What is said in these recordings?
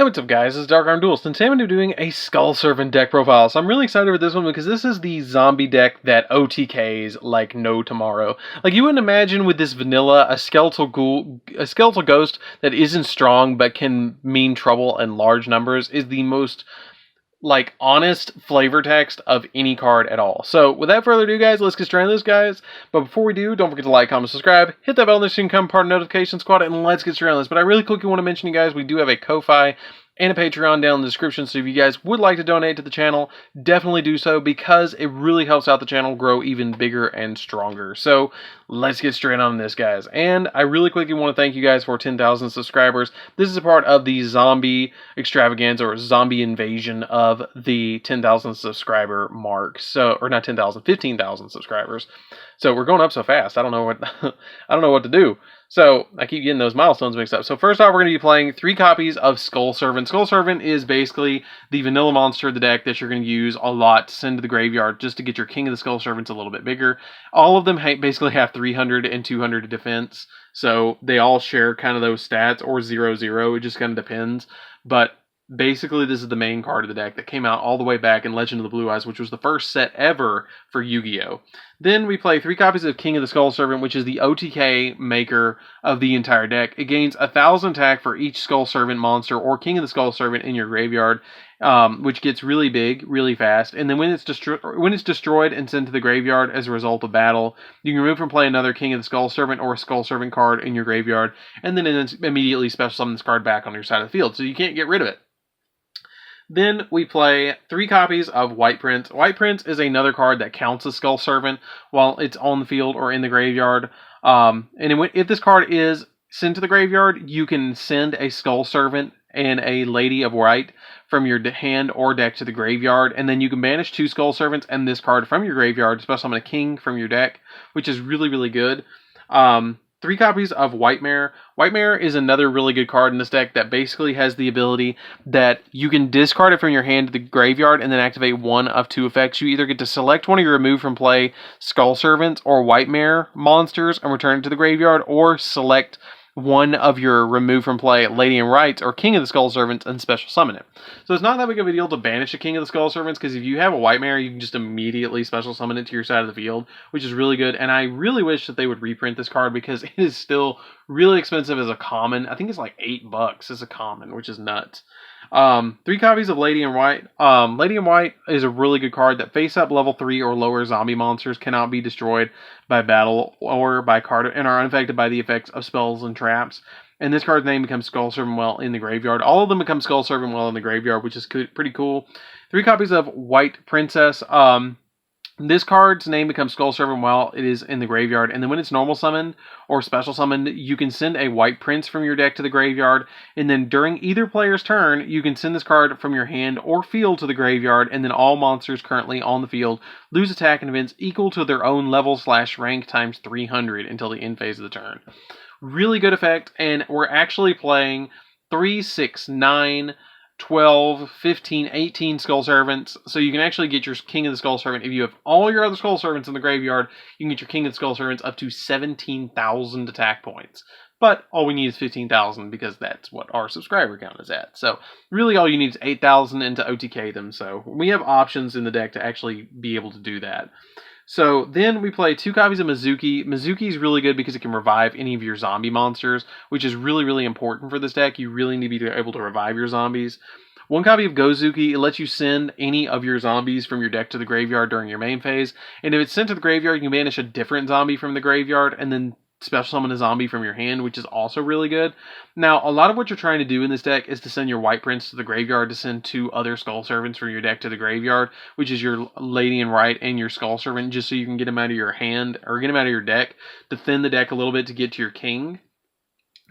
Hey, what's up guys, it's DarkArmedDuelist, and today I'm going to be doing a Skull Servant deck profile. So I'm really excited for this one because this is the zombie deck that OTKs like no tomorrow. Like, you wouldn't imagine with this vanilla, a skeletal ghost that isn't strong but can mean trouble in large numbers is the most honest flavor text of any card at all. So without further ado, guys, let's get straight into this, guys. But before we do, don't forget to like, comment, subscribe, hit that bell so you can become part of the notification squad, and let's get straight into this. But I really quickly want to mention, you guys, we do have a Ko-Fi and a Patreon down in the description, so if you guys would like to donate to the channel, definitely do so, because it really helps out the channel grow even bigger and stronger. So let's get straight on this, guys. And I really quickly want to thank you guys for 10,000 subscribers. This is a part of the zombie extravaganza or zombie invasion of the 10,000 subscriber mark. So, or not 10,000, 15,000 subscribers. So we're going up so fast. I don't know what to do. So I keep getting those milestones mixed up. So first off, we're going to be playing 3 copies of Skull Servant. Skull Servant is basically the vanilla monster of the deck that you're going to use a lot to send to the graveyard just to get your King of the Skull Servants a little bit bigger. All of them basically have 300 and 200 defense. So they all share kind of those stats, or 0-0. It just kind of depends. But basically, this is the main card of the deck that came out all the way back in Legend of the Blue Eyes, which was the first set ever for Yu-Gi-Oh! Then we play 3 copies of King of the Skull Servant, which is the OTK maker of the entire deck. It gains 1,000 attack for each Skull Servant monster or King of the Skull Servant in your graveyard, which gets really big, really fast. And then when it's destroyed and sent to the graveyard as a result of battle, you can remove from play another King of the Skull Servant or a Skull Servant card in your graveyard, and then immediately special summon this card back on your side of the field, so you can't get rid of it. Then we play 3 copies of White Prince. White Prince is another card that counts as Skull Servant while it's on the field or in the graveyard. If this card is sent to the graveyard, you can send a Skull Servant and a Lady of White from your hand or deck to the graveyard, and then you can banish 2 Skull Servants and this card from your graveyard, special summon a King from your deck, which is really, really good. 3 copies of White Mare. White Mare is another really good card in this deck that basically has the ability that you can discard it from your hand to the graveyard and then activate one of 2 effects. You either get to select one of your remove from play Skull Servants or White Mare monsters and return it to the graveyard, or select one of your remove from play Lady in Rights or King of the Skull Servants and special summon it. So it's not that big of a deal to banish a King of the Skull Servants, because if you have a White Mare, you can just immediately special summon it to your side of the field, which is really good. And I really wish that they would reprint this card, because it is still really expensive as a common. I think it's like $8 as a common, which is nuts. 3 copies of Lady in White. Lady in White is a really good card that face-up level 3 or lower zombie monsters cannot be destroyed by battle or by card and are unaffected by the effects of spells and traps. And this card's name becomes Skull Servant while in the graveyard. All of them become Skull Servant while in the graveyard, which is pretty cool. 3 copies of White Princess. This card's name becomes Skull Servant while it is in the graveyard, and then when it's normal summoned or special summoned, you can send a White Prince from your deck to the graveyard, and then during either player's turn, you can send this card from your hand or field to the graveyard, and then all monsters currently on the field lose attack and events equal to their own level/rank times 300 until the end phase of the turn. Really good effect, and we're actually playing 3, 6, 9... 12, 15, 18 Skull Servants, so you can actually get your King of the Skull Servant. If you have all your other Skull Servants in the graveyard, you can get your King of the Skull Servants up to 17,000 attack points. But all we need is 15,000, because that's what our subscriber count is at. So really all you need is 8,000 and to OTK them. So we have options in the deck to actually be able to do that. So then we play 2 copies of Mizuki. Mizuki is really good because it can revive any of your zombie monsters, which is really, really important for this deck. You really need to be able to revive your zombies. 1 copy of Gozuki. It lets you send any of your zombies from your deck to the graveyard during your main phase. And if it's sent to the graveyard, you can banish a different zombie from the graveyard and then special summon a zombie from your hand, which is also really good. Now, a lot of what you're trying to do in this deck is to send your White Prince to the graveyard to send 2 other Skull Servants from your deck to the graveyard, which is your Lady in White and your Skull Servant, just so you can get them out of your hand, or get them out of your deck, to thin the deck a little bit to get to your King.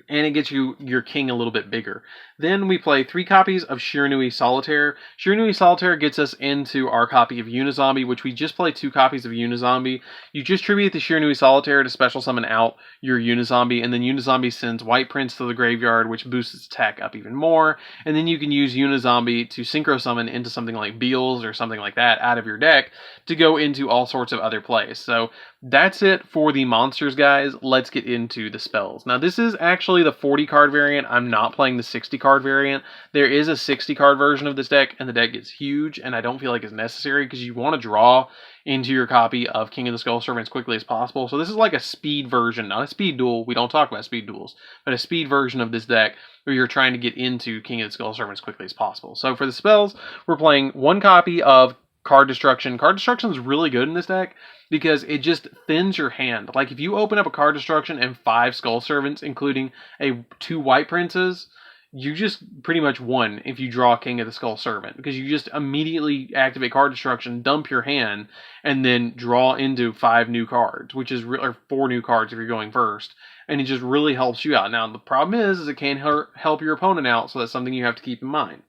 And it gets you your King a little bit bigger. Then we play 3 copies of Shiranui Solitaire. Shiranui Solitaire gets us into our copy of Unizombie, which we just played 2 copies of Unizombie. You just tribute the Shiranui Solitaire to special summon out your Unizombie, and then Unizombie sends White Prince to the graveyard, which boosts its attack up even more. And then you can use Unizombie to synchro summon into something like Beals or something like that out of your deck to go into all sorts of other plays. So That's it for the monsters, guys. Let's get into the spells. Now, this is actually the 40 card variant. I'm not playing the 60 card variant. There is a 60 card version of this deck, and the deck gets huge, and I don't feel like it's necessary because you want to draw into your copy of King of the Skull Servant as quickly as possible. So this is like a speed version, not a speed duel. We don't talk about speed duels, but a speed version of this deck where you're trying to get into King of the Skull Servant as quickly as possible. So for the spells, we're playing one copy of Card Destruction. Card Destruction is really good in this deck because it just thins your hand. Like if you open up a Card Destruction and 5 Skull Servants, including 2 White Princes, you just pretty much won if you draw King of the Skull Servant, because you just immediately activate Card Destruction, dump your hand, and then draw into 5 new cards, which is or 4 new cards if you're going first, and it just really helps you out. Now the problem is it can help your opponent out, so that's something you have to keep in mind.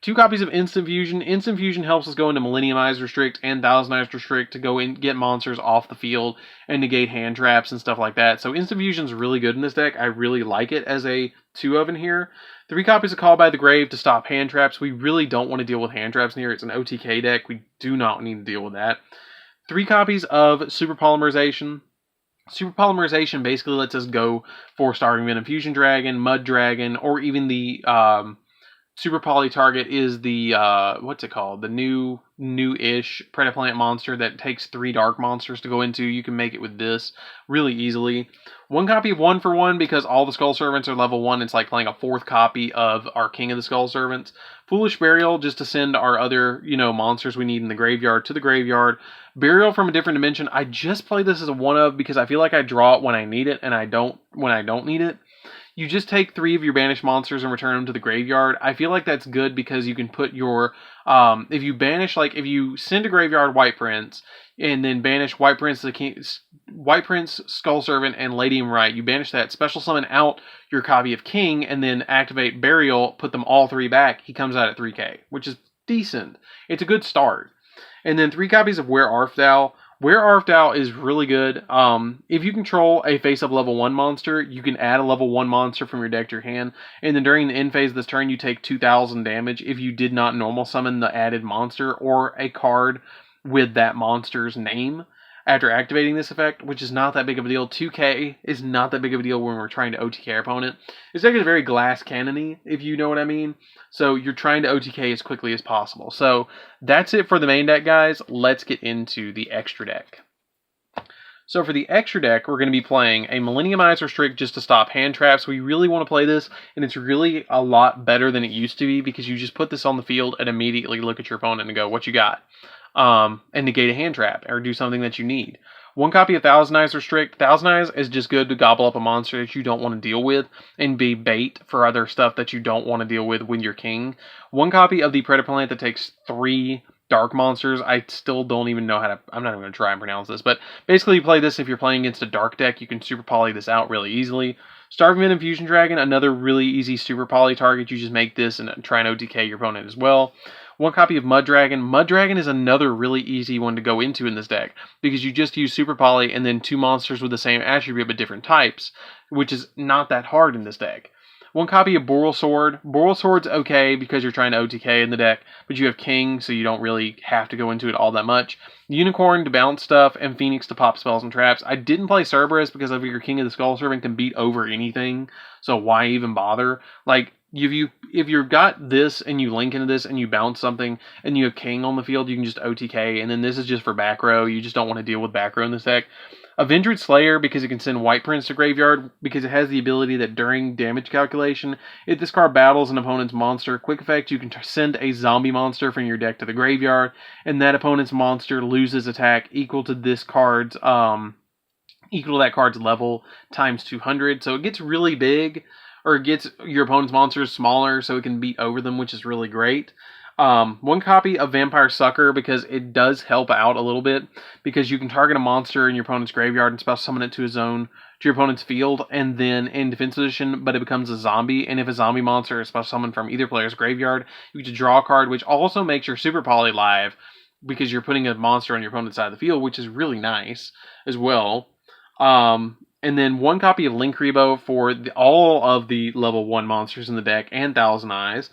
2 copies of Instant Fusion. Instant Fusion helps us go into Millenniumized Restrict and Thousandized Restrict to go and get monsters off the field and negate hand traps and stuff like that. So Instant Fusion is really good in this deck. I really like it as a 2 of in here. 3 copies of Call by the Grave to stop hand traps. We really don't want to deal with hand traps in here. It's an OTK deck. We do not need to deal with that. 3 copies of Super Polymerization. Super Polymerization basically lets us go for Starving Venom Fusion Dragon, Mud Dragon, or even the Super Poly target is the, what's it called? The new-ish Predaplant monster that takes 3 dark monsters to go into. You can make it with this really easily. 1 copy of 1 for 1 because all the Skull Servants are level 1. It's like playing a 4th copy of our King of the Skull Servants. Foolish Burial just to send our other, monsters we need in the graveyard to the graveyard. Burial from a Different Dimension. I just play this as a 1-of because I feel like I draw it when I need it and I don't when I don't need it. You just take 3 of your banished monsters and return them to the graveyard. I feel like that's good because you can put your, if you banish, like if you send to graveyard White Prince and then banish White Prince, White Prince, Skull Servant, and Lady in Right, you banish that, special summon out your copy of King, and then activate Burial, put them all 3 back. He comes out at 3k, which is decent. It's a good start. And then 3 copies of Where Art Thou. Where Art Thou is really good. If you control a face-up level 1 monster, you can add a level 1 monster from your deck to your hand, and then during the end phase of this turn, you take 2,000 damage if you did not normal summon the added monster or a card with that monster's name after activating this effect, which is not that big of a deal. 2k is not that big of a deal when we're trying to OTK our opponent. This deck is very glass cannon-y, if you know what I mean. So you're trying to OTK as quickly as possible. So that's it for the main deck, guys. Let's get into the extra deck. So for the extra deck, we're going to be playing a Millenniumized Restrict just to stop hand traps. We really want to play this, and it's really a lot better than it used to be because you just put this on the field and immediately look at your opponent and go, what you got? And negate a hand trap or do something that you need. 1 copy of Thousandized Restrict. Thousandized is just good to gobble up a monster that you don't want to deal with and be bait for other stuff that you don't want to deal with when you're king. 1 copy of the Predaplant that takes 3 dark monsters. I still don't even know how to, I'm not even going to try and pronounce this, but basically you play this if you're playing against a dark deck. You can super poly this out really easily. Starving Venom Fusion Dragon, another really easy super poly target. You just make this and try and OTK your opponent as well. 1 copy of Mud Dragon. Mud Dragon is another really easy one to go into in this deck because you just use Super Poly and then 2 monsters with the same attribute but different types, which is not that hard in this deck. 1 copy of Boral Sword. Boral Sword's okay because you're trying to OTK in the deck, but you have King, so you don't really have to go into it all that much. Unicorn to bounce stuff, and Phoenix to pop spells and traps. I didn't play Cerberus because I figure King of the Skull Servant can beat over anything, so why even bother? Like, if you've got this and you link into this and you bounce something and you have King on the field, you can just OTK, and then this is just for back row. You just don't want to deal with back row in this deck. Avenged Slayer because it can send White Prince to graveyard because it has the ability that during damage calculation, if this card battles an opponent's monster, quick effect, you can send a zombie monster from your deck to the graveyard, and that opponent's monster loses attack equal to this card's equal to that card's level times 200. So it gets really big, or it gets your opponent's monsters smaller so it can beat over them, which is really great. 1 copy of Vampire Sucker because it does help out a little bit because you can target a monster in your opponent's graveyard and special summon it to his own, to your opponent's field, and then in defense position, but it becomes a zombie, and if a zombie monster is special summoned from either player's graveyard, you get to draw a card, which also makes your Super Poly live because you're putting a monster on your opponent's side of the field, which is really nice as well. And then 1 copy of Link Rebo for all of the level 1 monsters in the deck and Thousand Eyes.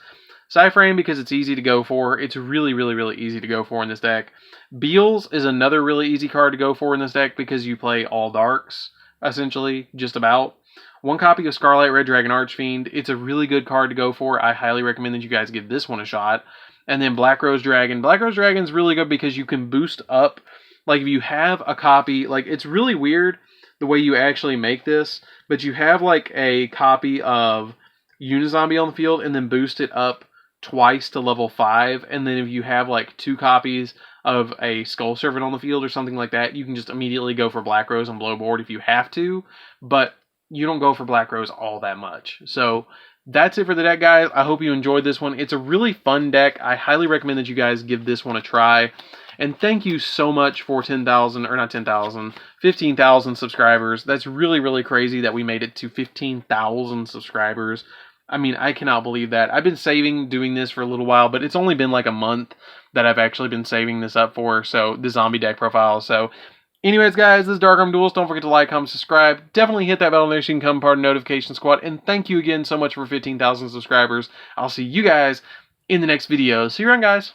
Cyframe because it's easy to go for. It's really, really, really easy to go for in this deck. Beals is another really easy card to go for in this deck because you play all darks, essentially, just about. 1 copy of Scarlet Red Dragon Archfiend. It's a really good card to go for. I highly recommend that you guys give this one a shot. And then Black Rose Dragon. Black Rose Dragon is really good because you can boost up. Like, if you have a copy, like, it's really weird the way you actually make this, but you have, like, a copy of Unizombie on the field and then boost it up twice to level 5, and then if you have, like, 2 copies of a Skull Servant on the field or something like that, you can just immediately go for Black Rose and blow board if you have to, but you don't go for Black Rose all that much. So that's it for the deck, guys. I hope you enjoyed this one. It's a really fun deck. I highly recommend that you guys give this one a try. And thank you so much for 10,000, or not 10,000, 15,000 subscribers. That's really, really crazy that we made it to 15,000 subscribers. I mean, I cannot believe that. I've been saving doing this for a little while, but it's only been like a month that I've actually been saving this up for, so the zombie deck profile. So anyways, guys, this is DarkArmedDuelist. Don't forget to like, comment, subscribe. Definitely hit that bell notification, become part of the notification squad. And thank you again so much for 15,000 subscribers. I'll see you guys in the next video. See you around, guys.